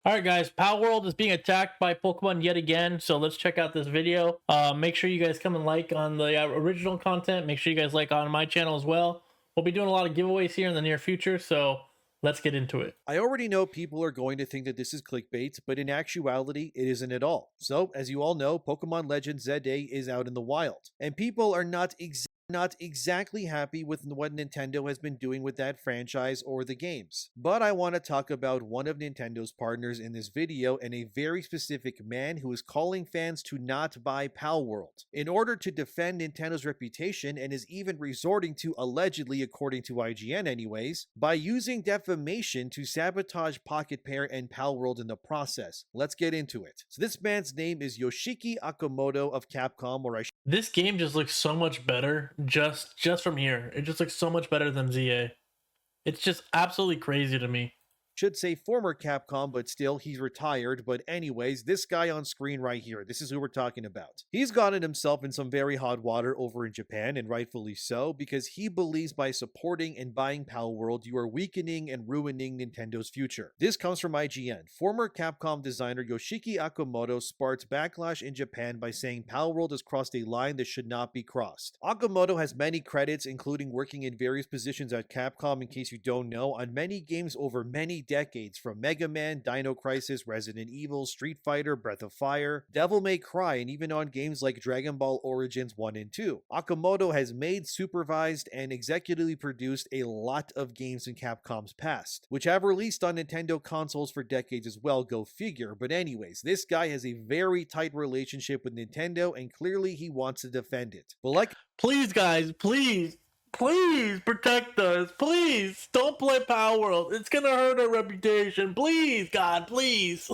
All right, guys, Palworld is being attacked by Pokemon yet again, so let's check out this video. Make sure you guys come and like on the original content. Make sure you guys like on my channel as well. We'll be doing a lot of giveaways here in the near future, so let's get into it. I already know people are going to think that this is clickbait, but in actuality, it isn't at all. So, as you all know, Pokemon Legends ZA is out in the wild, and people are not exactly happy with what Nintendo has been doing with that franchise or the games. But I want to talk about one of Nintendo's partners in this video and a very specific man who is calling fans to not buy Palworld in order to defend Nintendo's reputation, and is even resorting to, allegedly according to IGN anyways, by using defamation to sabotage Pocket Pair and Palworld in the process. Let's get into it. So this man's name is Yoshiki Akamoto of Capcom, or I This game just looks so much better just from here. It just looks so much better than ZA. It's just absolutely crazy to me. should say former Capcom, but still, he's retired. But anyways, this guy on screen right here, this is who we're talking about. He's gotten himself in some very hot water over in Japan, and rightfully so, because he believes by supporting and buying Palworld, you are weakening and ruining Nintendo's future. This comes from IGN. Former Capcom designer Yoshiki Akamoto sparked backlash in Japan by saying Palworld has crossed a line that should not be crossed. Akamoto has many credits, including working in various positions at Capcom, in case you don't know, on many games over many decades, from Mega Man, Dino Crisis, Resident Evil, Street Fighter, Breath of Fire, Devil May Cry, and even on games like Dragon Ball Origins 1 and 2. Akamoto has made, supervised, and executively produced a lot of games in Capcom's past, which have released on Nintendo consoles for decades as well, go figure. But anyways, this guy has a very tight relationship with Nintendo, and clearly he wants to defend it. But like Please, guys, please protect us. Please don't play Power World. It's gonna hurt our reputation. Please, God, please.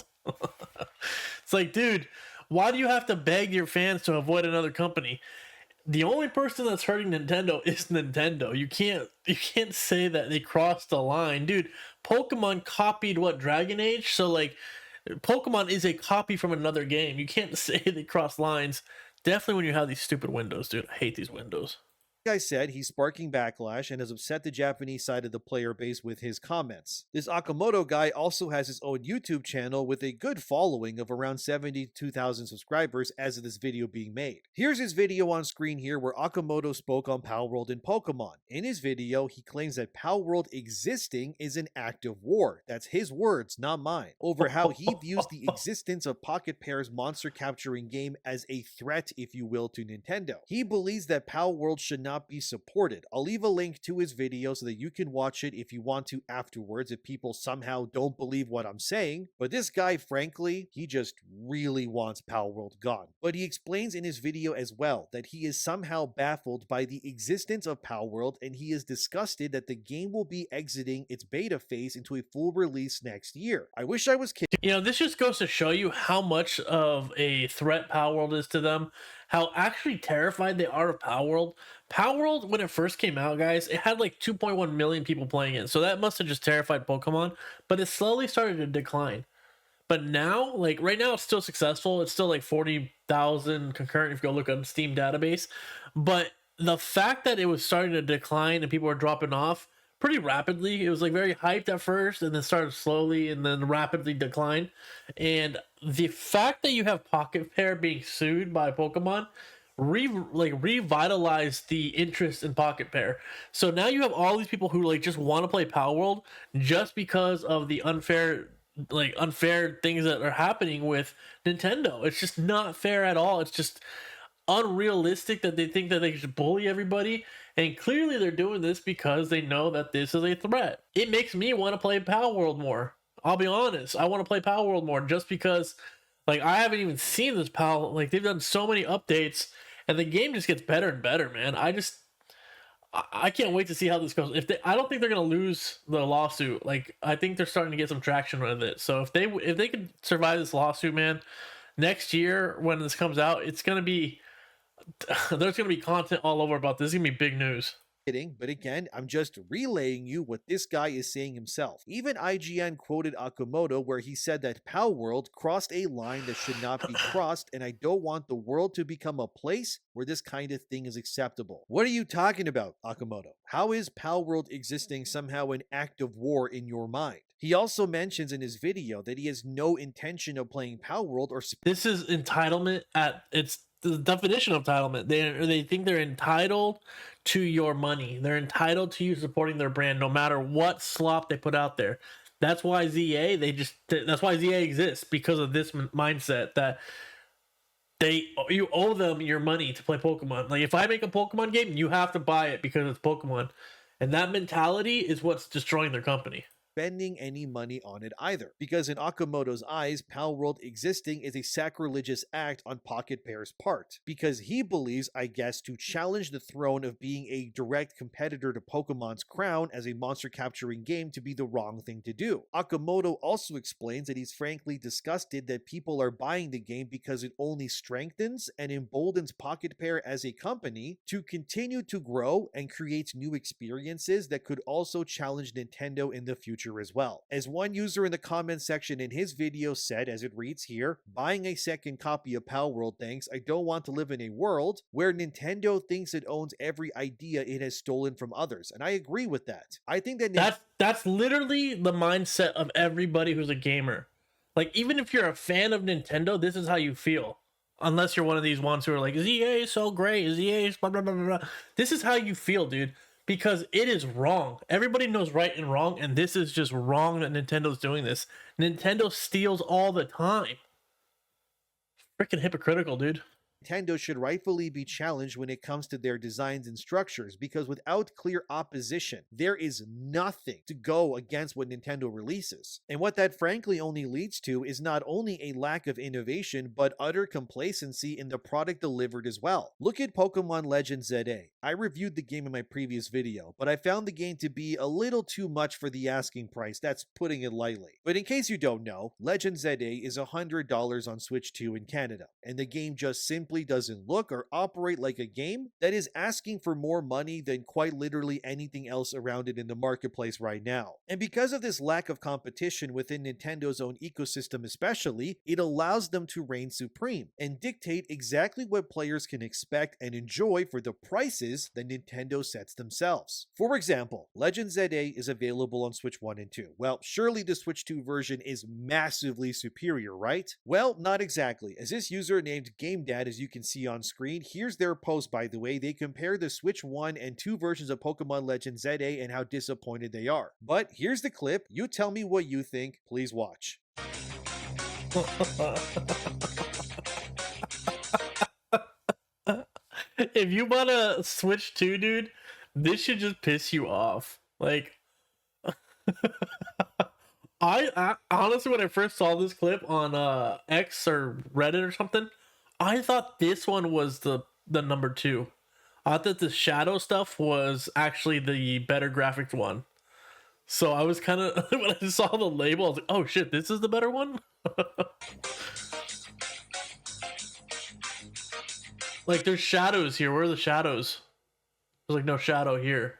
It's like, dude, why do you have to beg your fans to avoid another company? The only person that's hurting Nintendo is Nintendo. You can't say that they crossed the line, dude. Pokemon copied what, Dragon Age? So like, Pokemon is a copy from another game. You can't say they cross lines. Definitely when you have these stupid windows, dude. I hate these windows. I said, he's sparking backlash and has upset the Japanese side of the player base with his comments. This Akamoto guy also has his own YouTube channel with a good following of around 72,000 subscribers as of this video being made. Here's his video on screen here where Akamoto spoke on Palworld and Pokemon. In his video, he claims that Palworld existing is an act of war. That's his words, not mine. Over how he views the existence of Pocket Pair's monster capturing game as a threat, if you will, to Nintendo. He believes that Palworld should not be supported. I'll leave a link to his video so that you can watch it if you want to afterwards, if people somehow don't believe what I'm saying. But this guy, frankly, he just really wants Palworld gone. But he explains in his video as well that he is somehow baffled by the existence of Palworld, and he is disgusted that the game will be exiting its beta phase into a full release next year. I wish I was kidding. This just goes to show you how much of a threat Palworld is to them, how actually terrified they are of Palworld. Palworld, when it first came out, guys, it had like 2.1 million people playing it, so that must have just terrified Pokemon, but it slowly started to decline. But now, like right now, it's still successful. It's still like 40,000 concurrent if you go look on Steam database. But the fact that it was starting to decline and people were dropping off pretty rapidly, it was like very hyped at first and then started slowly and then rapidly decline. And the fact that you have Pocket Pair being sued by Pokemon revitalized the interest in Pocket Pair. So now you have all these people who like just want to play Palworld just because of the unfair things that are happening with Nintendo. It's just not fair at all. It's just unrealistic that they think that they should bully everybody, and clearly they're doing this because they know that this is a threat. It makes me want to play Palworld more. I'll be honest, I want to play Palworld more just because like I haven't even seen this Pal, like they've done so many updates and the game just gets better and better, man. I can't wait to see how this goes. I don't think they're gonna lose the lawsuit. Like I think they're starting to get some traction with it. So if they could survive this lawsuit, man, next year when this comes out, it's gonna be there's gonna be content all over about this. It's gonna be big news. But again, I'm just relaying you what this guy is saying himself. Even IGN quoted Akamoto where he said that Palworld crossed a line that should not be crossed, and I don't want the world to become a place where this kind of thing is acceptable. What are you talking about, Akamoto? How is Palworld existing somehow an act of war in your mind? He also mentions in his video that he has no intention of playing Palworld or This is entitlement at its the definition of entitlement. They think they're entitled to your money. They're entitled to you supporting their brand no matter what slop they put out there. That's why that's why ZA exists, because of this mindset that you owe them your money to play Pokemon. Like, if I make a Pokemon game, you have to buy it because it's Pokemon. And that mentality is what's destroying their company. Spending any money on it either, because in Okamoto's eyes, Palworld existing is a sacrilegious act on Pocket Pair's part, because he believes, I guess, to challenge the throne of being a direct competitor to Pokemon's crown as a monster capturing game to be the wrong thing to do. Okamoto also explains that he's frankly disgusted that people are buying the game because it only strengthens and emboldens Pocket Pair as a company to continue to grow and create new experiences that could also challenge Nintendo in the future as well. As one user in the comment section in his video said, as it reads here, buying a second copy of Palworld thanks, I don't want to live in a world where Nintendo thinks it owns every idea it has stolen from others. And I agree with that. I think that that's literally the mindset of everybody who's a gamer. Like, even if you're a fan of Nintendo, this is how you feel. Unless you're one of these ones who are like, ZA is so great, ZA is blah blah blah blah. This is how you feel, dude. Because it is wrong. Everybody knows right and wrong, and this is just wrong that Nintendo's doing this. Nintendo steals all the time. Freaking hypocritical, dude. Nintendo should rightfully be challenged when it comes to their designs and structures, because without clear opposition, there is nothing to go against what Nintendo releases. And what that frankly only leads to is not only a lack of innovation, but utter complacency in the product delivered as well. Look at Pokemon Legends ZA. I reviewed the game in my previous video, but I found the game to be a little too much for the asking price. That's putting it lightly. But in case you don't know, Legends ZA is $100 on Switch 2 in Canada, and the game just simply doesn't look or operate like a game that is asking for more money than quite literally anything else around it in the marketplace right now. And because of this lack of competition within Nintendo's own ecosystem especially, it allows them to reign supreme and dictate exactly what players can expect and enjoy for the prices that Nintendo sets themselves. For example, Legends ZA is available on Switch 1 and 2. Well, surely the Switch 2 version is massively superior, right? Well, not exactly, as this user named GameDad, as you can see on screen, here's their post by the way. They compare the Switch 1 and 2 versions of Pokemon Legends ZA and how disappointed they are. But here's the clip, you tell me what you think, please watch. If you bought a Switch 2, dude, this should just piss you off. Like, I honestly, when I first saw this clip on X or Reddit or something, I thought this one was the number 2. I thought the shadow stuff was actually the better graphics one. So I was kind of, when I saw the label, I was like, oh shit, this is the better one? Like, there's shadows here. Where are the shadows? There's like no shadow here.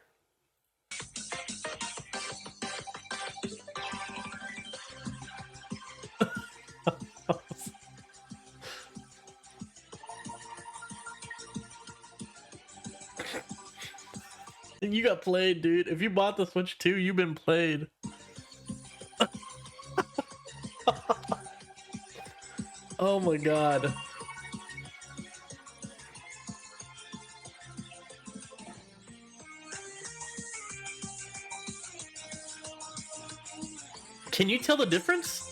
You got played, dude. If you bought the Switch 2, you've been played. Oh my god. Can you tell the difference?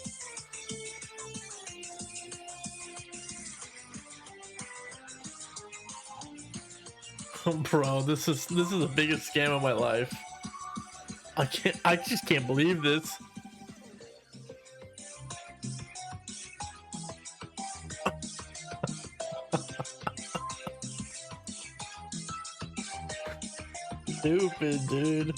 Bro, this is the biggest scam of my life. I just can't believe this. Stupid, dude.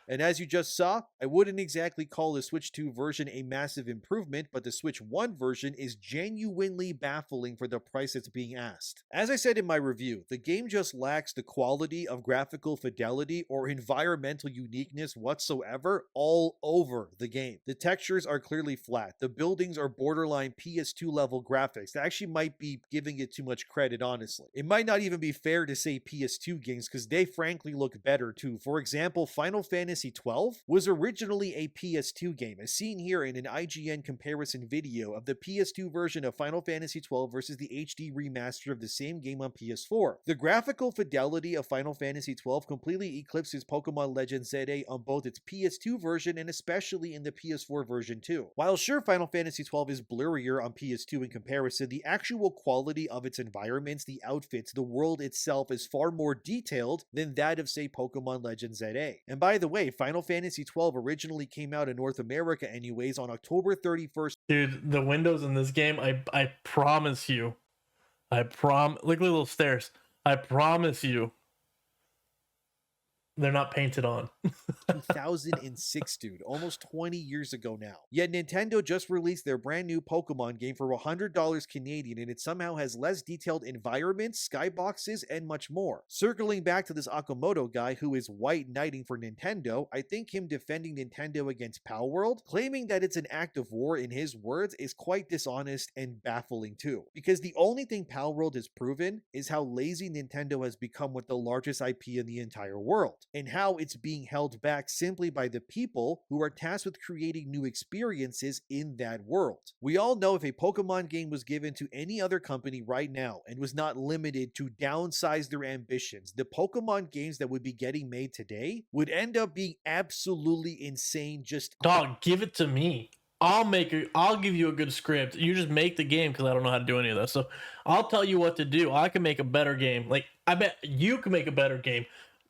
And as you just saw, I wouldn't exactly call the Switch 2 version a massive improvement, but the Switch 1 version is genuinely baffling for the price that's being asked. As I said in my review, the game just lacks the quality of graphical fidelity or environmental uniqueness whatsoever all over the game. The textures are clearly flat. The buildings are borderline PS2 level graphics. That actually might be giving it too much credit, honestly. It might not even be fair to say PS2 games because they frankly look better too. For example, Final Fantasy 12 was originally originally a PS2 game, as seen here in an IGN comparison video of the PS2 version of Final Fantasy XII versus the HD remaster of the same game on PS4. The graphical fidelity of Final Fantasy XII completely eclipses Pokemon Legends ZA on both its PS2 version and especially in the PS4 version too. While sure Final Fantasy XII is blurrier on PS2 in comparison, the actual quality of its environments, the outfits, the world itself is far more detailed than that of, say, Pokemon Legends ZA. And by the way, Final Fantasy XII originally came out in North America anyways on October 31st. Dude, the windows in this game, I promise you, look at the little stairs. I promise you, they're not painted on. 2006, dude, almost 20 years ago now. Yet Nintendo just released their brand new Pokemon game for $100 Canadian, and it somehow has less detailed environments, skyboxes, and much more. Circling back to this Okamoto guy who is white knighting for Nintendo, I think him defending Nintendo against Palworld, claiming that it's an act of war in his words, is quite dishonest and baffling too. Because the only thing Palworld has proven is how lazy Nintendo has become with the largest IP in the entire world, and how it's being held back simply by the people who are tasked with creating new experiences in that world. We all know if a Pokemon game was given to any other company right now and was not limited to downsize their ambitions, the Pokemon games that would be getting made today would end up being absolutely insane. Just dog, give it to me. I'll give you a good script. You just make the game, because I don't know how to do any of that. So I'll tell you what to do. I can make a better game. Like, I bet you can make a better game.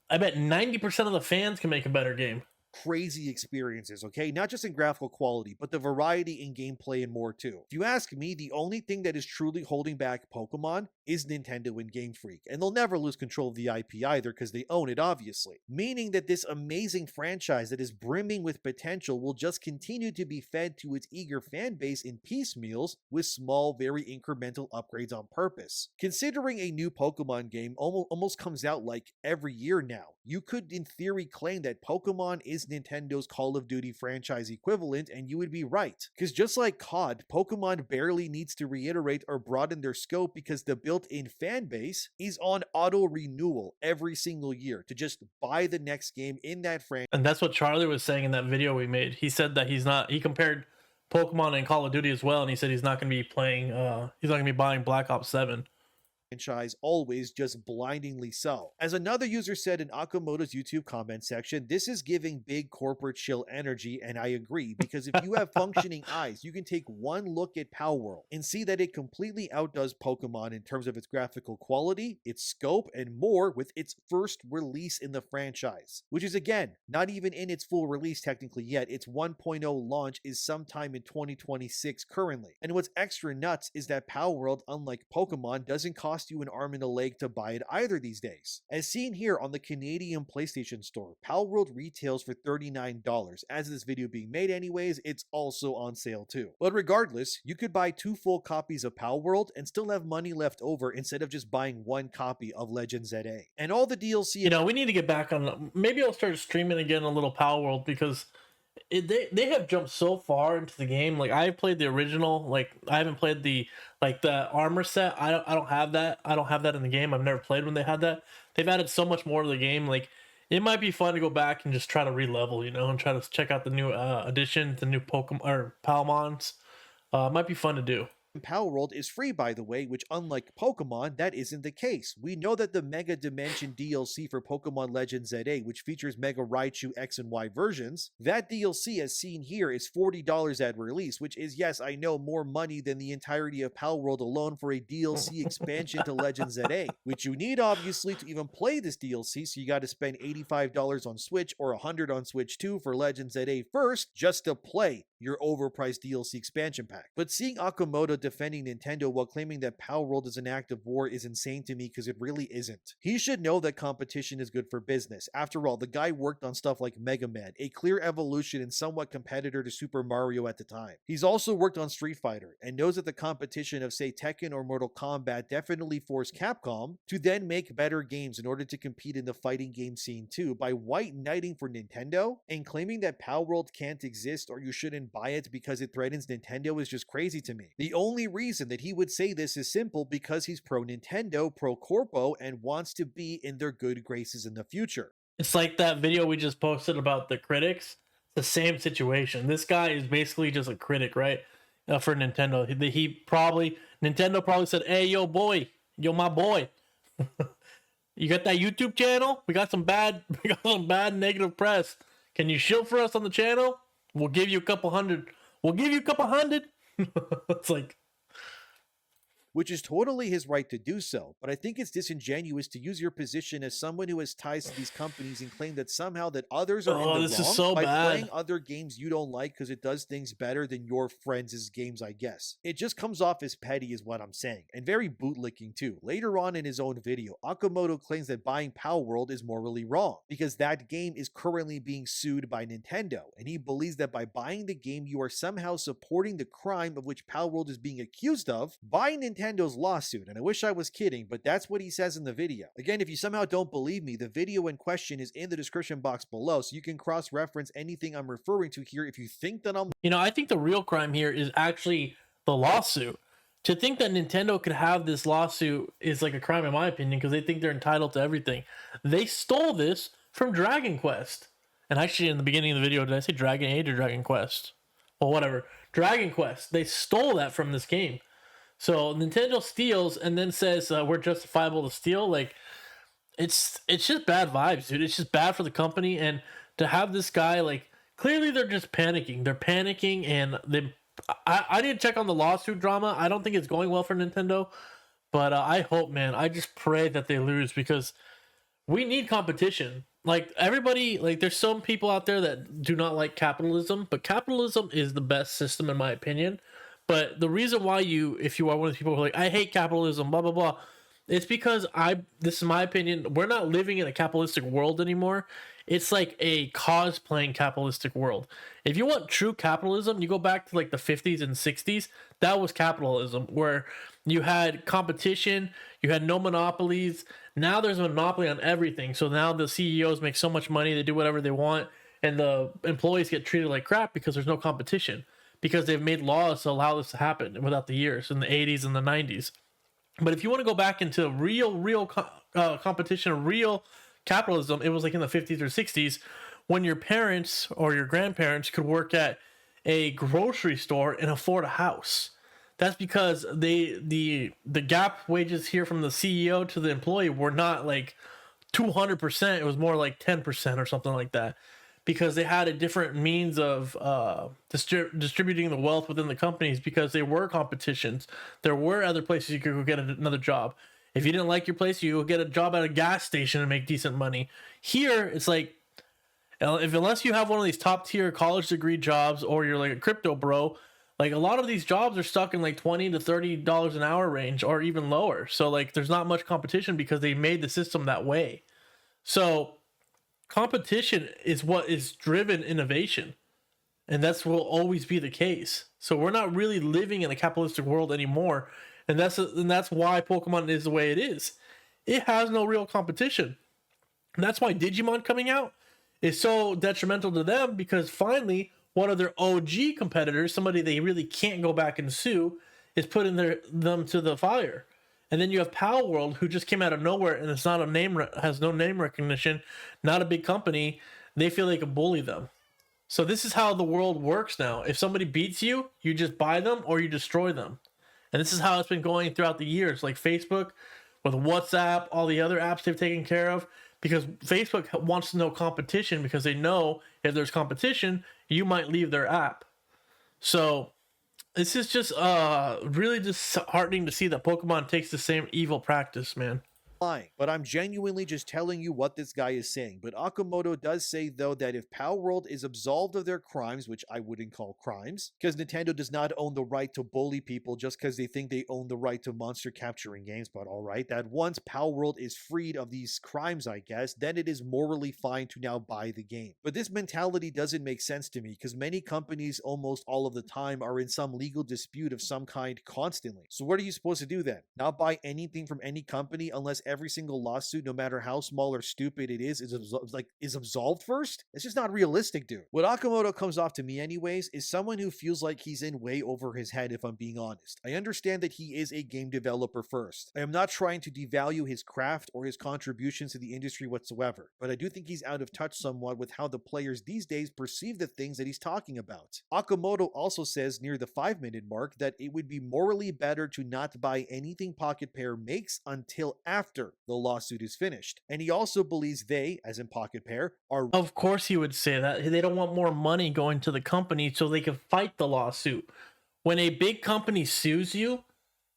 I bet 90% of the fans can make a better game. crazy experiences, okay? Not just in graphical quality, but the variety in gameplay and more too. If you ask me, the only thing that is truly holding back Pokemon is Nintendo and Game Freak, and they'll never lose control of the IP either because they own it, obviously. Meaning that this amazing franchise that is brimming with potential will just continue to be fed to its eager fan base in piecemeals with small, very incremental upgrades on purpose. Considering a new Pokemon game almost comes out like every year now, you could in theory claim that Pokemon is Nintendo's Call of Duty franchise equivalent, and you would be right. Because just like COD, Pokemon barely needs to reiterate or broaden their scope because the built-in fan base is on auto-renewal every single year to just buy the next game in that franchise. And that's what Charlie was saying in that video we made. He said that he compared Pokemon and Call of Duty as well, and he said he's not going to be playing, he's not going to be buying Black Ops 7. Franchise, always just blindingly so. As another user said in Akamoto's YouTube comment section, this is giving big corporate shill energy, and I agree, because if you have functioning eyes, you can take one look at Palworld and see that it completely outdoes Pokemon in terms of its graphical quality, its scope, and more with its first release in the franchise, which is again, not even in its full release technically yet. Its 1.0 launch is sometime in 2026 currently. And what's extra nuts is that Palworld, unlike Pokemon, doesn't cost you an arm and a leg to buy it either these days. As seen here on the Canadian PlayStation Store, Palworld retails for $39. As this video being made anyways, it's also on sale too. But regardless, you could buy 2 full copies of Palworld and still have money left over instead of just buying 1 copy of Legends ZA. And all the DLC... You know, we need to get back on... Maybe I'll start streaming again a little Palworld, because they have jumped so far into the game. Like, I played the original. Like, I haven't played the armor set. I don't have that. I don't have that in the game. I've never played when they had that. They've added so much more to the game. Like, it might be fun to go back and just try to re-level, you know, and try to check out the new addition, the new Pokemon or Palmons. It might be fun to do. Palworld is free, by the way, which unlike Pokemon, that isn't the case. We know that the Mega Dimension DLC for Pokemon Legends ZA, which features Mega Raichu X and Y versions, that DLC as seen here is $40 at release, which is, yes, I know, more money than the entirety of Palworld alone for a DLC expansion to Legends ZA, which you need obviously to even play this DLC, so you gotta spend $85 on Switch or $100 on Switch 2 for Legends ZA first, just to play your overpriced DLC expansion pack. But seeing Akamoto defending Nintendo while claiming that Palworld is an act of war is insane to me, because it really isn't. He should know that competition is good for business. After all, the guy worked on stuff like Mega Man, a clear evolution and somewhat competitor to Super Mario at the time. He's also worked on Street Fighter, and knows that the competition of, say, Tekken or Mortal Kombat definitely forced Capcom to then make better games in order to compete in the fighting game scene too, by white knighting for Nintendo and claiming that Palworld can't exist or you shouldn't buy it because it threatens Nintendo is just crazy to me. The only reason that he would say this is simple: because he's pro Nintendo, pro corpo, and wants to be in their good graces in the future. It's like that video we just posted about the critics. The same situation. This guy is basically just a critic, right? For Nintendo, Nintendo probably said, "Hey, yo, boy, yo, my boy, you got that YouTube channel? We got some bad, we got some bad negative press. Can you shill for us on the channel? We'll give you a couple hundred. We'll give you a couple hundred." It's like, which is totally his right to do so, but I think it's disingenuous to use your position as someone who has ties to these companies and claim that somehow that others are in oh, the this is wrong so by bad. playing other games you don't like because it does things better than your friends' games, I guess. It just comes off as petty is what I'm saying, and very bootlicking too. Later on in his own video, Akamoto claims that buying Palworld is morally wrong, because that game is currently being sued by Nintendo, and he believes that by buying the game you are somehow supporting the crime of which Palworld is being accused of by Nintendo's lawsuit. And I wish I was kidding, but that's what he says in the video. Again, if you somehow don't believe me, the video in question is in the description box below, so you can cross-reference anything I'm referring to here if you think that I'm... I think the real crime here is actually the lawsuit. To think that Nintendo could have this lawsuit is like a crime in my opinion, because they think they're entitled to everything. They stole this from Dragon Quest. And actually in the beginning of the video, did I say Dragon Age or Dragon Quest? Well, whatever. Dragon Quest. They stole that from this game. So Nintendo steals and then says we're justifiable to steal. Like, it's just bad vibes, dude. It's just bad for the company. And to have this guy, like, clearly they're just panicking. They're panicking, and I need to check on the lawsuit drama. I don't think it's going well for Nintendo, but I hope, man. I just pray that they lose, because we need competition. Like, everybody, like, there's some people out there that do not like capitalism, but capitalism is the best system in my opinion. But the reason why if you are one of the people who are like, I hate capitalism, blah, blah, blah, it's because this is my opinion, we're not living in a capitalistic world anymore. It's like a cosplaying capitalistic world. If you want true capitalism, you go back to like the 50s and 60s. That was capitalism, where you had competition, you had no monopolies. Now there's a monopoly on everything. So now the CEOs make so much money, they do whatever they want, and the employees get treated like crap because there's no competition, because they've made laws to allow this to happen without the years in the 80s and the 90s. But if you want to go back into real competition, real capitalism, it was like in the 50s or 60s, when your parents or your grandparents could work at a grocery store and afford a house. That's because the gap wages here from the CEO to the employee were not like 200%. It was more like 10% or something like that, because they had a different means of distributing the wealth within the companies, because there were competitions. There were other places you could go get another job. If you didn't like your place, you would get a job at a gas station and make decent money. Here, it's like, unless you have one of these top tier college degree jobs, or you're like a crypto bro, like a lot of these jobs are stuck in like $20 to $30 an hour range, or even lower. So like there's not much competition because they made the system that way. So competition is what is driven innovation, and that's will always be the case. So we're not really living in a capitalistic world anymore, and that's why Pokemon is the way it is. It has no real competition, and that's why Digimon coming out is so detrimental to them, because finally one of their OG competitors, somebody they really can't go back and sue, is putting them to the fire. And then you have Palworld, who just came out of nowhere, and it's not a name, has no name recognition, not a big company. They feel they can bully them. So this is how the world works now. If somebody beats you, you just buy them or you destroy them. And this is how it's been going throughout the years, like Facebook, with WhatsApp, all the other apps they've taken care of, because Facebook wants to know competition, because they know if there's competition, you might leave their app. So this is just really disheartening to see that Pokemon takes the same evil practice, man. Lying, but I'm genuinely just telling you what this guy is saying. But Akamoto does say, though, that if Palworld is absolved of their crimes, which I wouldn't call crimes, because Nintendo does not own the right to bully people just because they think they own the right to monster capturing games, but alright, that once Palworld is freed of these crimes, I guess, then it is morally fine to now buy the game. But this mentality doesn't make sense to me, because many companies almost all of the time are in some legal dispute of some kind constantly. So what are you supposed to do then? Not buy anything from any company unless every single lawsuit, no matter how small or stupid it is absolved first? It's just not realistic, dude. What Akamoto comes off to me anyways is someone who feels like he's in way over his head, if I'm being honest. I understand that he is a game developer first. I am not trying to devalue his craft or his contributions to the industry whatsoever, but I do think he's out of touch somewhat with how the players these days perceive the things that he's talking about. Akamoto also says near the 5-minute mark that it would be morally better to not buy anything Pocket Pair makes until after the lawsuit is finished. And he also believes they, as in Pocket Pair, are... Of course he would say that. They don't want more money going to the company so they can fight the lawsuit. When a big company sues you,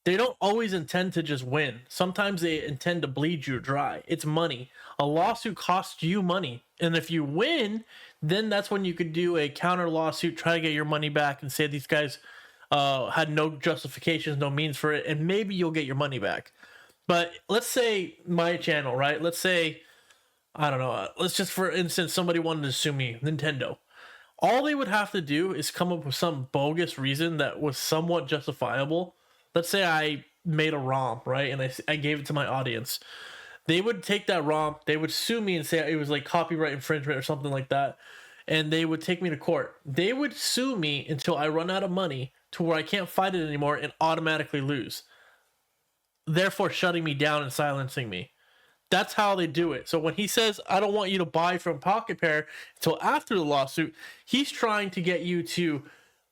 they don't always intend to just win. Sometimes they intend to bleed you dry. It's money. A lawsuit costs you money. And if you win, then that's when you could do a counter lawsuit, try to get your money back and say these guys had no justifications, no means for it, and maybe you'll get your money back. But let's say my channel, right? Let's say, I don't know, let's just for instance, somebody wanted to sue me, Nintendo. All they would have to do is come up with some bogus reason that was somewhat justifiable. Let's say I made a ROM, right? And I gave it to my audience. They would take that ROM, they would sue me and say it was like copyright infringement or something like that. And they would take me to court. They would sue me until I run out of money to where I can't fight it anymore and automatically lose, therefore shutting me down and silencing me. That's how they do it. So when he says, I don't want you to buy from Pocket Pair until after the lawsuit, he's trying to get you to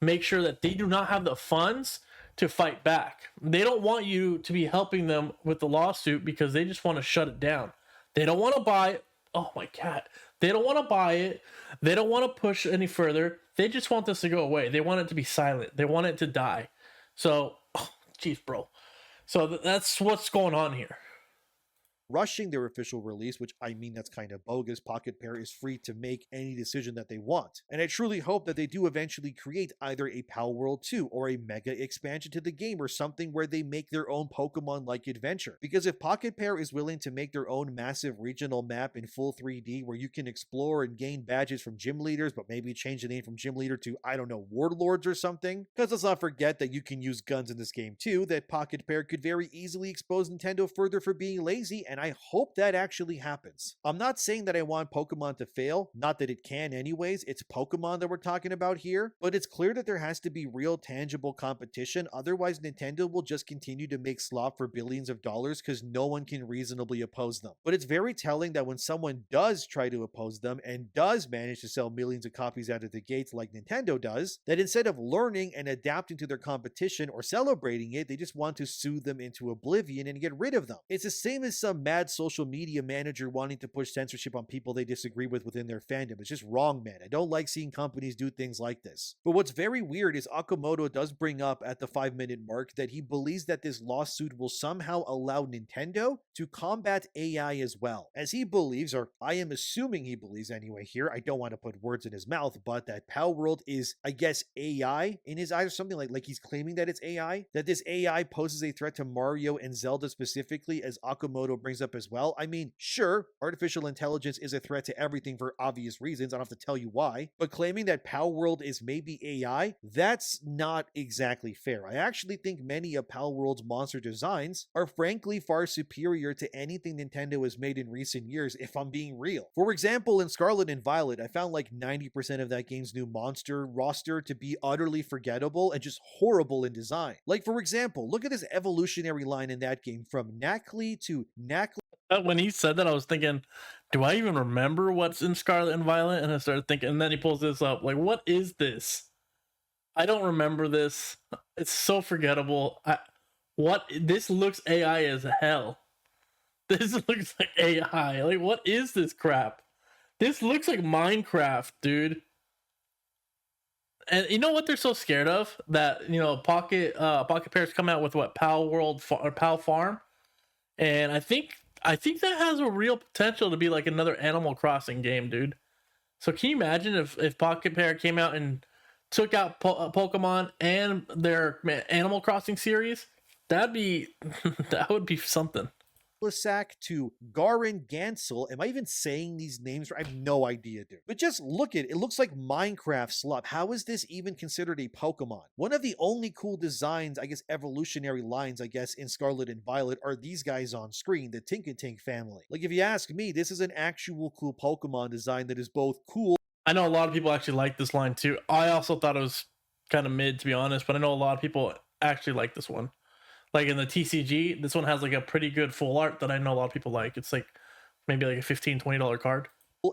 make sure that they do not have the funds to fight back. They don't want you to be helping them with the lawsuit because they just want to shut it down. They don't want to buy it. Oh my God. They don't want to buy it. They don't want to push any further. They just want this to go away. They want it to be silent. They want it to die. So, geez, bro. So that's what's going on here. Rushing their official release, which I mean that's kind of bogus. Pocket Pair is free to make any decision that they want. And I truly hope that they do eventually create either a Palworld 2 or a mega expansion to the game or something where they make their own Pokemon-like adventure. Because if Pocket Pair is willing to make their own massive regional map in full 3D where you can explore and gain badges from gym leaders, but maybe change the name from gym leader to, I don't know, warlords or something. Because let's not forget that you can use guns in this game too, that Pocket Pair could very easily expose Nintendo further for being lazy, and I hope that actually happens. I'm not saying that I want Pokemon to fail, not that it can anyways, it's Pokemon that we're talking about here, but it's clear that there has to be real tangible competition, otherwise Nintendo will just continue to make slop for billions of dollars because no one can reasonably oppose them. But it's very telling that when someone does try to oppose them and does manage to sell millions of copies out of the gates like Nintendo does, that instead of learning and adapting to their competition or celebrating it, they just want to sue them into oblivion and get rid of them. It's the same as some mad social media manager wanting to push censorship on people they disagree with within their fandom. It's just wrong, man. I don't like seeing companies do things like this. But what's very weird is Akamoto does bring up at the 5-minute mark that he believes that this lawsuit will somehow allow Nintendo to combat AI as well. As he believes, or I am assuming he believes anyway here, I don't want to put words in his mouth, but that Palworld is, I guess, AI in his eyes or something, like he's claiming that it's AI, that this AI poses a threat to Mario and Zelda specifically, as Akamoto brings up as well. I mean, sure, artificial intelligence is a threat to everything for obvious reasons. I don't have to tell you why, but claiming that Palworld is maybe AI, that's not exactly fair. I actually think many of Palworld's monster designs are frankly far superior to anything Nintendo has made in recent years, if I'm being real. For example, in Scarlet and Violet, I found like 90% of that game's new monster roster to be utterly forgettable and just horrible in design. Like, for example, look at this evolutionary line in that game from Knackley to Knackley. When he said that, I was thinking, do I even remember what's in Scarlet and Violet? And I started thinking, and then he pulls this up. Like, what is this? I don't remember this. It's so forgettable. This looks AI as hell. This looks like AI. Like, what is this crap? This looks like Minecraft, dude. And you know what they're so scared of? That, you know, Pocket Pair's come out with what, Palworld or Pal Farm? And I think that has a real potential to be like another Animal Crossing game, dude. So can you imagine if Pocket Pair came out and took out Pokemon and their Animal Crossing series? That would be something. Lisak to Garin Gansel. Am I even saying these names right? I have no idea, dude. But just look at it. It looks like Minecraft slop. How is this even considered a Pokemon? One of the only cool designs, I guess evolutionary lines, I guess, in Scarlet and Violet are these guys on screen, the Tinkatink family. Like, if you ask me, this is an actual cool Pokemon design that is both cool. I know a lot of people actually like this line too. I also thought it was kind of mid, to be honest, but I know a lot of people actually like this one. Like in the TCG, this one has like a pretty good full art that I know a lot of people like. It's like maybe like a $15-$20 card.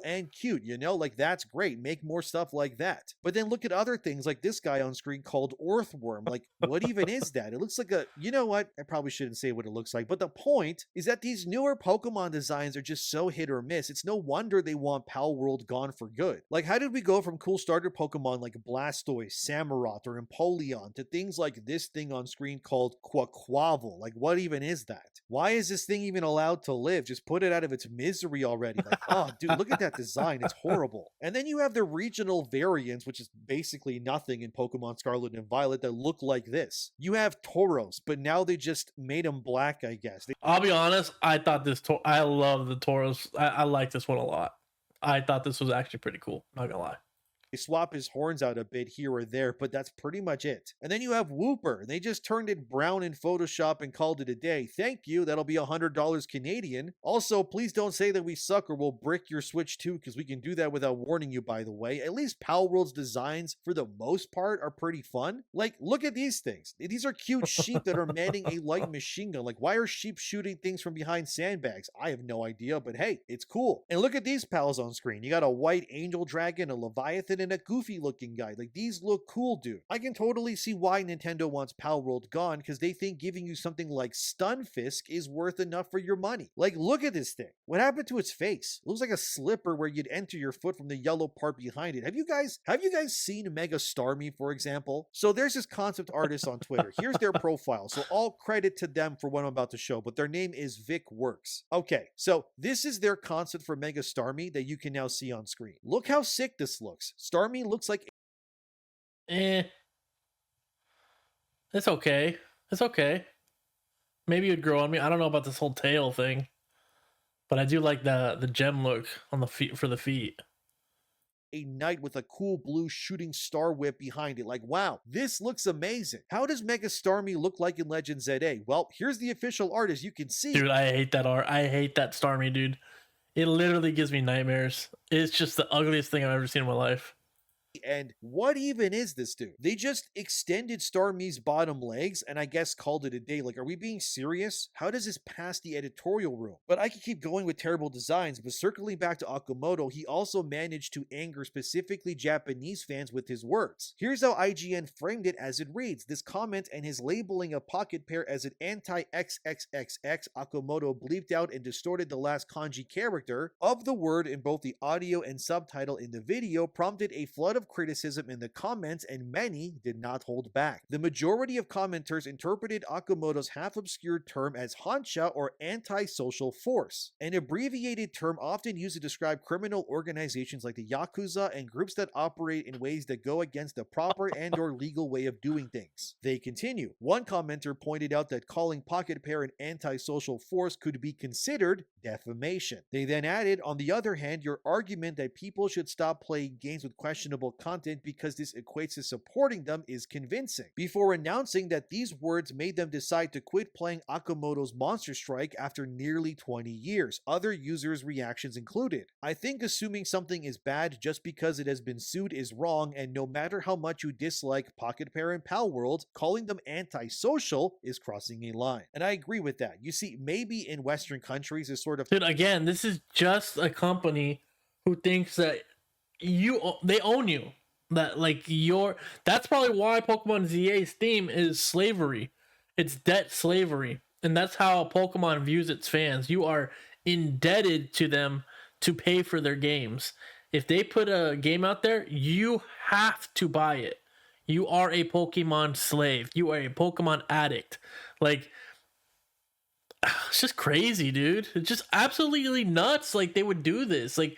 And cute, you know, like that's great. Make more stuff like that. But then look at other things like this guy on screen called Earthworm. Like, what even is that? It looks like a, you know what? I probably shouldn't say what it looks like. But the point is that these newer Pokemon designs are just so hit or miss. It's no wonder they want Palworld gone for good. Like, how did we go from cool starter Pokemon like Blastoise, Samurott, or Empoleon to things like this thing on screen called Quaquaval? Like, what even is that? Why is this thing even allowed to live? Just put it out of its misery already. Like, oh, dude, look at that design. It's horrible. And then you have the regional variants, which is basically nothing in Pokemon Scarlet and Violet, that look like this. You have Tauros, but now they just made them black, I guess. I'll be honest, I thought this, I love the Tauros. I like this one a lot. I thought this was actually pretty cool, not gonna lie. They swap his horns out a bit here or there, but that's pretty much it. And then you have Wooper. They just turned it brown in Photoshop and called it a day. Thank you. That'll be $100 Canadian. Also, please don't say that we suck or we'll brick your Switch too, because we can do that without warning you, by the way. At least Palworld's designs, for the most part, are pretty fun. Like, look at these things. These are cute sheep that are manning a light machine gun. Like, why are sheep shooting things from behind sandbags? I have no idea, but hey, it's cool. And look at these pals on screen. You got a white angel dragon, a Leviathan, and a goofy looking guy. Like, these look cool, dude. I can totally see why Nintendo wants Palworld gone, because they think giving you something like Stunfisk is worth enough for your money. Like, look at this thing. What happened to its face? It looks like a slipper where you'd enter your foot from the yellow part behind it. Have you guys seen Mega Starmie, for example? So there's this concept artist on Twitter. Here's their profile. So all credit to them for what I'm about to show, but their name is Vic Works. Okay, so this is their concept for Mega Starmie that you can now see on screen. Look how sick this looks. Starmie looks like It's okay. It's okay. Maybe it'd grow on me. I don't know about this whole tail thing, but I do like the gem look on the feet for the feet. a knight with a cool blue shooting star whip behind it. Like, wow, this looks amazing. How does Mega Starmie look like in Legend ZA? Well, here's the official art, as you can see. Dude, I hate that art. I hate that Starmie, dude. It literally gives me nightmares. It's just the ugliest thing I've ever seen in my life. And what even is this, dude? They just extended Starmie's bottom legs and I guess called it a day. Like, are we being serious? How does this pass the editorial room? But I could keep going with terrible designs, but circling back to Okamoto, he also managed to anger specifically Japanese fans with his words. Here's how IGN framed it as it reads. This comment and his labeling of Pocket Pair as an anti-XXXX, Okamoto bleeped out and distorted the last kanji character of the word in both the audio and subtitle in the video, prompted a flood of criticism in the comments, and many did not hold back. The majority of commenters interpreted Okamoto's half-obscured term as Hansha, or anti-social force, an abbreviated term often used to describe criminal organizations like the Yakuza and groups that operate in ways that go against the proper and or legal way of doing things. They continue. One commenter pointed out that calling Pocket Pair an anti-social force could be considered defamation. They then added, on the other hand, your argument that people should stop playing games with questionable content because this equates to supporting them is convincing, before announcing that these words made them decide to quit playing Okamoto's Monster Strike after nearly 20 years. Other users' reactions included, I think assuming something is bad just because it has been sued is wrong, and no matter how much you dislike Pocket Pair and Palworld, calling them anti-social is crossing a line. And I agree with that. You see, maybe in Western countries this sort of... Dude, again, this is just a company who thinks that they own you. That like that's probably why Pokemon ZA's theme is slavery. It's debt slavery. And that's how Pokemon views its fans. You are indebted to them to pay for their games. If they put a game out there, you have to buy it. You are a Pokemon slave. You are a Pokemon addict. Like, it's just crazy, dude. It's just absolutely nuts. Like, they would do this. Like,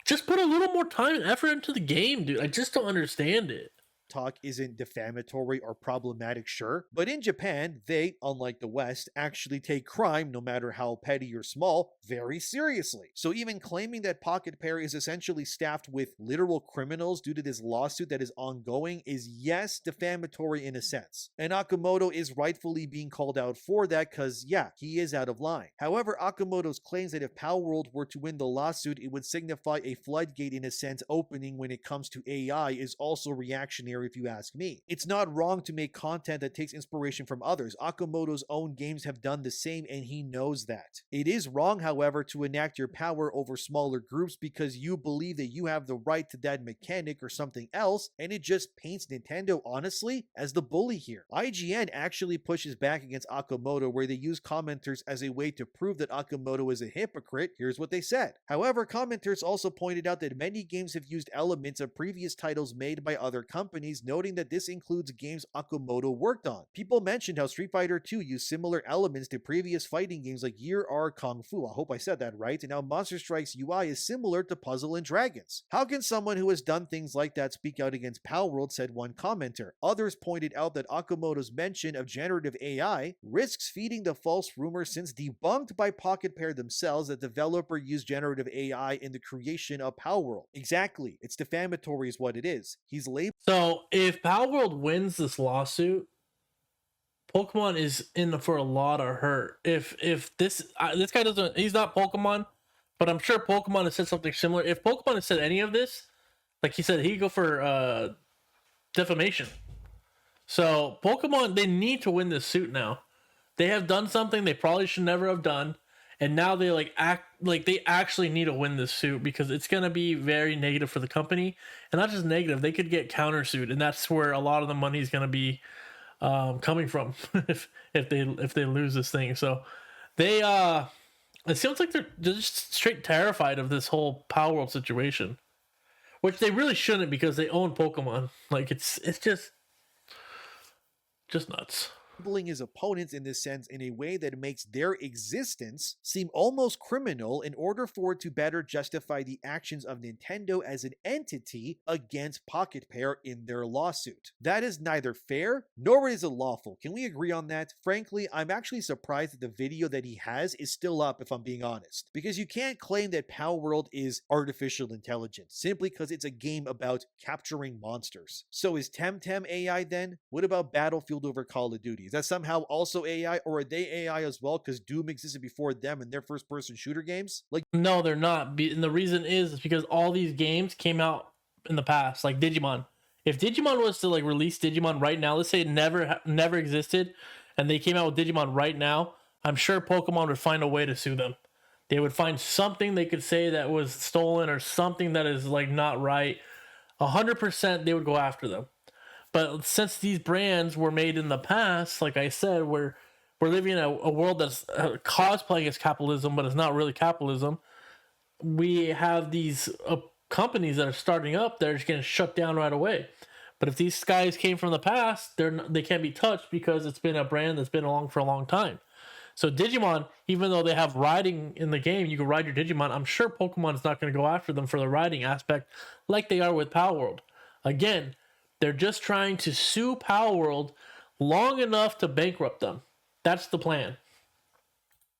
just put a little more time and effort into the game, dude. I just don't understand it. talk isn't defamatory or problematic, sure, but in Japan, they, unlike the West, actually take crime, no matter how petty or small, very seriously. So even claiming that Pocket Pair is essentially staffed with literal criminals due to this lawsuit that is ongoing is, yes, defamatory in a sense. And Akamoto is rightfully being called out for that because, yeah, he is out of line. However, Akamoto's claims that if Palworld were to win the lawsuit, it would signify a floodgate in a sense opening when it comes to AI is also reactionary if you ask me. It's not wrong to make content that takes inspiration from others. Akamoto's own games have done the same and he knows that. It is wrong, however, to enact your power over smaller groups because you believe that you have the right to that mechanic or something else, and it just paints Nintendo, honestly, as the bully here. IGN actually pushes back against Akamoto where they use commenters as a way to prove that Akamoto is a hypocrite. Here's what they said. However, commenters also pointed out that many games have used elements of previous titles made by other companies, noting that this includes games Akamoto worked on. People mentioned how Street Fighter 2 used similar elements to previous fighting games like Year R Kung Fu, I hope I said that right, and how Monster Strike's UI is similar to Puzzle and Dragons. How can someone who has done things like that speak out against Palworld, said one commenter. Others pointed out that Akamoto's mention of generative AI risks feeding the false rumor since debunked by Pocket Pair themselves that developer used generative AI in the creation of Palworld. Exactly, it's defamatory is what it is. He's labeled. So if Palworld wins this lawsuit, Pokemon is in for a lot of hurt. If this guy doesn't, he's not Pokemon, but I'm sure Pokemon has said something similar. If Pokemon has said any of this, like he said, he'd go for defamation. So Pokemon, they need to win this suit now. They have done something they probably should never have done, and now they they actually need to win this suit because it's gonna be very negative for the company, and not just negative. They could get countersued, and that's where a lot of the money is gonna be coming from if they lose this thing. So they it seems like they're just straight terrified of this whole Palworld situation, which they really shouldn't because they own Pokemon. Like it's just nuts. Labeling his opponents in this sense in a way that makes their existence seem almost criminal in order for it to better justify the actions of Nintendo as an entity against Pocket Pair in their lawsuit. That is neither fair nor is it lawful. Can we agree on that? Frankly, I'm actually surprised that the video that he has is still up, if I'm being honest, because you can't claim that Palworld is artificial intelligence simply because it's a game about capturing monsters. So is Temtem AI then? What about Battlefield over Call of Duty? Is that somehow also AI, or are they AI as well because Doom existed before them in their first-person shooter games? Like, no, they're not. And the reason is because all these games came out in the past, like Digimon. If Digimon was to release Digimon right now, let's say it never existed, and they came out with Digimon right now, I'm sure Pokemon would find a way to sue them. They would find something they could say that was stolen or something that is not right. 100% they would go after them. But since these brands were made in the past, like I said, we're living in a world that's cosplaying as capitalism, but it's not really capitalism. We have these companies that are starting up; they're just getting shut down right away. But if these guys came from the past, they can't be touched because it's been a brand that's been along for a long time. So Digimon, even though they have riding in the game, you can ride your Digimon. I'm sure Pokemon is not going to go after them for the riding aspect, like they are with Palworld. Again, they're just trying to sue Palworld long enough to bankrupt them. That's the plan.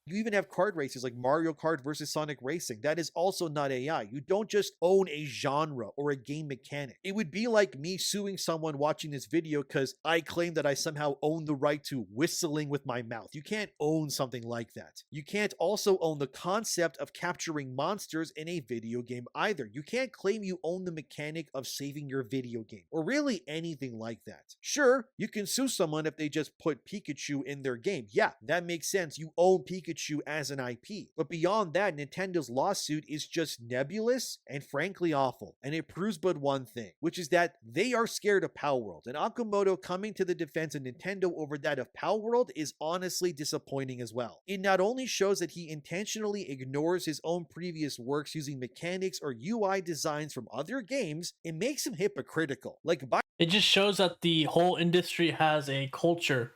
you even have card races like Mario Kart versus Sonic Racing. That is also not AI. You don't just own a genre or a game mechanic. It would be like me suing someone watching this video because I claim that I somehow own the right to whistling with my mouth. You can't own something like that. You can't also own the concept of capturing monsters in a video game either. You can't claim you own the mechanic of saving your video game, or really anything like that. Sure, you can sue someone if they just put Pikachu in their game. Yeah, that makes sense. You own Pikachu as an IP. But beyond that, Nintendo's lawsuit is just nebulous and frankly awful. And it proves but one thing, which is that they are scared of Palworld. And Akamoto coming to the defense of Nintendo over that of Palworld is honestly disappointing as well. It not only shows that he intentionally ignores his own previous works using mechanics or UI designs from other games, it makes him hypocritical. It just shows that the whole industry has a culture.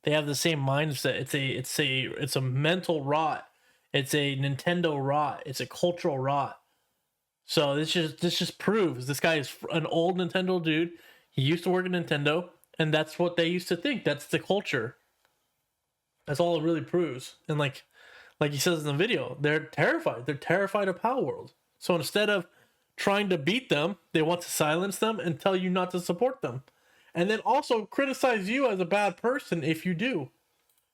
They have the same mindset. It's a mental rot. It's a Nintendo rot. It's a cultural rot. So this just proves this guy is an old Nintendo dude. He used to work at Nintendo, and that's what they used to think. That's the culture. That's all it really proves. And like he says in the video, they're terrified. They're terrified of Palworld. So instead of trying to beat them, they want to silence them and tell you not to support them. And then also criticize you as a bad person if you do.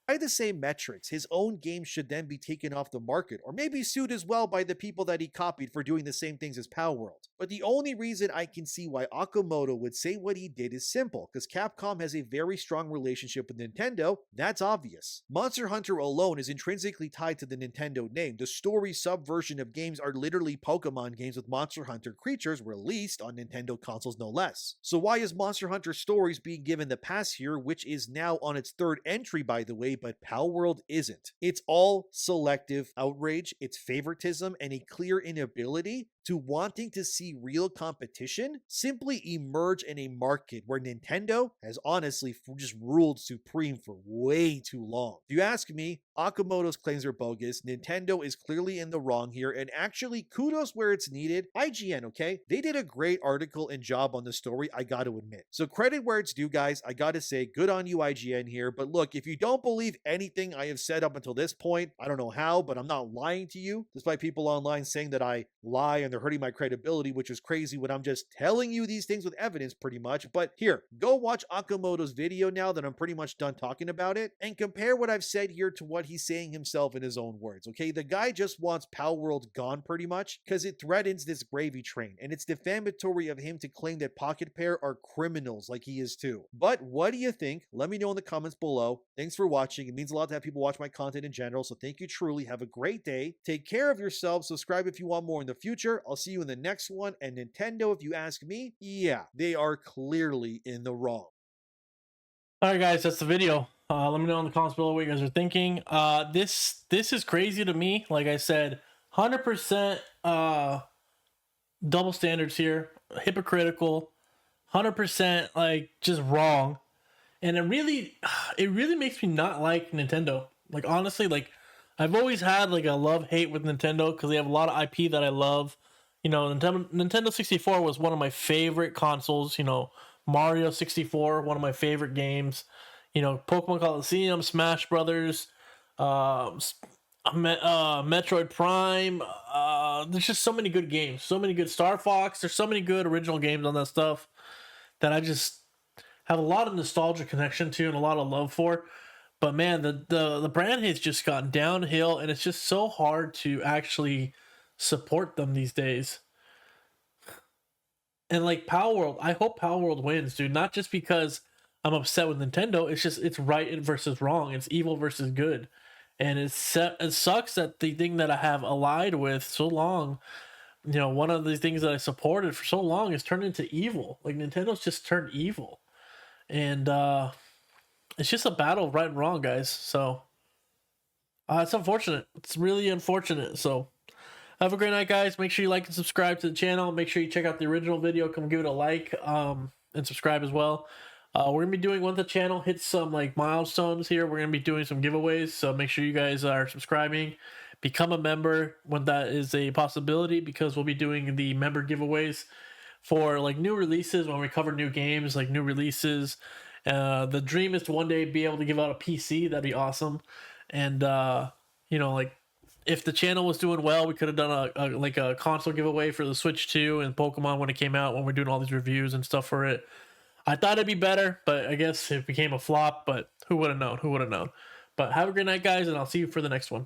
By the same metrics, his own game should then be taken off the market, or maybe sued as well by the people that he copied for doing the same things as Palworld. But the only reason I can see why Okamoto would say what he did is simple, because Capcom has a very strong relationship with Nintendo. That's obvious. Monster Hunter alone is intrinsically tied to the Nintendo name. The story subversion of games are literally Pokemon games with Monster Hunter creatures released on Nintendo consoles no less. So why is Monster Hunter Stories being given the pass here, which is now on its third entry by the way, but Palworld isn't? It's all selective outrage, it's favoritism, and a clear inability to wanting to see real competition simply emerge in a market where Nintendo has honestly just ruled supreme for way too long. If you ask me, Okamoto's claims are bogus. Nintendo is clearly in the wrong here, and actually kudos where it's needed. IGN, okay? They did a great article and job on the story, I gotta admit. So credit where it's due, guys. I gotta say, good on you, IGN here. But look, if you don't believe anything I have said up until this point, I don't know how, but I'm not lying to you, despite people online saying that I lie and they're hurting my credibility, which is crazy when I'm just telling you these things with evidence pretty much. But here, go watch Okamoto's video now that I'm pretty much done talking about it, and compare what I've said here to what he's saying himself in his own words, okay? The guy just wants Palworld gone pretty much because it threatens this gravy train, and it's defamatory of him to claim that Pocket Pair are criminals like he is too. But what do you think? Let me know in the comments below. Thanks for watching. It means a lot to have people watch my content in general, so thank you truly. Have a great day. Take care of yourselves. Subscribe if you want more in the future. I'll see you in the next one. And Nintendo, if you ask me, yeah, they are clearly in the wrong. All right, guys, that's the video. Let me know in the comments below what you guys are thinking. This is crazy to me. Like I said, 100% double standards here, hypocritical, 100% like just wrong, and it really makes me not like Nintendo. Like honestly, like I've always had like a love-hate with Nintendo because they have a lot of IP that I love. You know, Nintendo 64 was one of my favorite consoles. You know, Mario 64, one of my favorite games. You know, Pokemon Coliseum, Smash Brothers, Metroid Prime. There's just so many good games, so many good Star Fox. There's so many good original games on that stuff that I just have a lot of nostalgia connection to and a lot of love for. But man, the brand has just gotten downhill, and it's just so hard to actually support them these days. And like Palworld, I hope Palworld wins, dude. Not just because I'm upset with Nintendo. It's just it's right versus wrong. It's evil versus good, and it sucks that the thing that I have allied with so long, you know, one of the things that I supported for so long is turned into evil. Like Nintendo's just turned evil, and it's just a battle of right and wrong, guys. So it's unfortunate. It's really unfortunate. So have a great night, guys. Make sure you like and subscribe to the channel. Make sure you check out the original video. Come give it a like and subscribe as well. We're gonna be doing, once the channel hits some like milestones here, we're gonna be doing some giveaways. So make sure you guys are subscribing. Become a member when that is a possibility, because we'll be doing the member giveaways for like new releases when we cover new games, like new releases. The dream is to one day be able to give out a PC. That'd be awesome. And you know, like if the channel was doing well, we could have done a console giveaway for the Switch 2 and Pokemon when it came out, when we're doing all these reviews and stuff for it. I thought it'd be better, but I guess it became a flop. But who would have known? Who would have known? But have a great night, guys, and I'll see you for the next one.